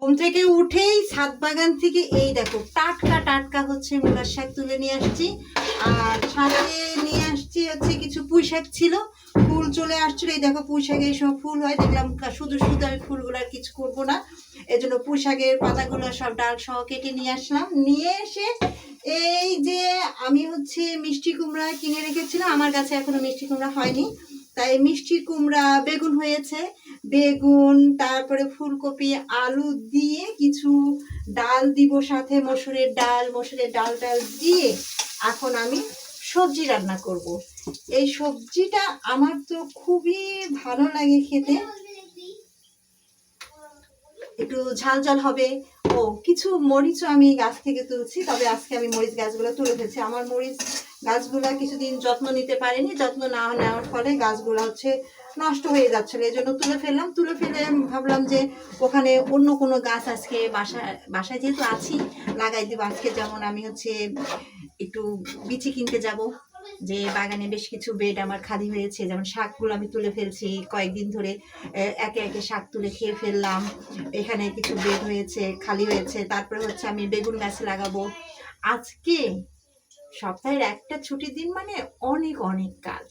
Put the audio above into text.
ঘুম থেকে উঠেই ছাদ বাগান থেকে এই দেখো টাটকা টাটকা হচ্ছে মূলার শাক তুলে নিয়ে আসছি। আর সাথে নিয়ে আসছি হচ্ছে কিছু পুঁই শাক ছিল, ফুল চলে আসছিল। এই দেখো পুঁই শাকে এই সময় ফুল হয়, দেখলাম শুধু শুধু আমি ফুলগুলো আর কিছু করবো না, এই জন্য পুঁই শাকের পাতাগুলো সব ডাল সহ কেটে নিয়ে আসলাম। নিয়ে এসে এই যে আমি হচ্ছে মিষ্টি কুমড়া কিনে রেখেছিলাম, আমার কাছে এখনো মিষ্টি কুমড়া হয়নি, তাই মিষ্টি কুমড়া বেগুন হয়েছে, বেগুন তারপরে ফুলকপি আলু দিয়ে কিছু ডাল দিব সাথে, মসুরের ডালটা দিয়ে এখন আমি সবজি রান্না করব। এই সবজিটা আমার তো খুবই ভালো লাগে খেতে, একটু ঝাল ঝাল হবে। ও কিছু মরিচও আমি গাছ থেকে তুলছি, তবে আজকে আমি মরিচ গাছগুলো তুলে ফেলছি। আমার মরিচ গাছগুলা কিছুদিন যত্ন নিতে পারিনি, যত্ন না নেওয়ার ফলে গাছগুলো হচ্ছে নষ্ট হয়ে যাচ্ছিল, এই জন্য তুলে ফেললাম। তুলে ফেলে ভাবলাম যে ওখানে অন্য কোনো গাছ আজকে বাসায় যেহেতু আছি লাগাই দেবো আজকে। যেমন আমি হচ্ছে একটু বিচি কিনতে যাব, যে বাগানে বেশ কিছু বেড আমার খালি হয়েছে, যেমন শাকগুলো আমি তুলে ফেলছি কয়েকদিন ধরে, একে একে শাক তুলে খেয়ে ফেললাম। এখানে কিছু বেড হয়েছে খালি হয়েছে, তারপরে হচ্ছে আমি বেগুন গাছ লাগাবো। আজকে সপ্তাহের একটা ছুটির দিন মানে অনেক অনেক কাজ।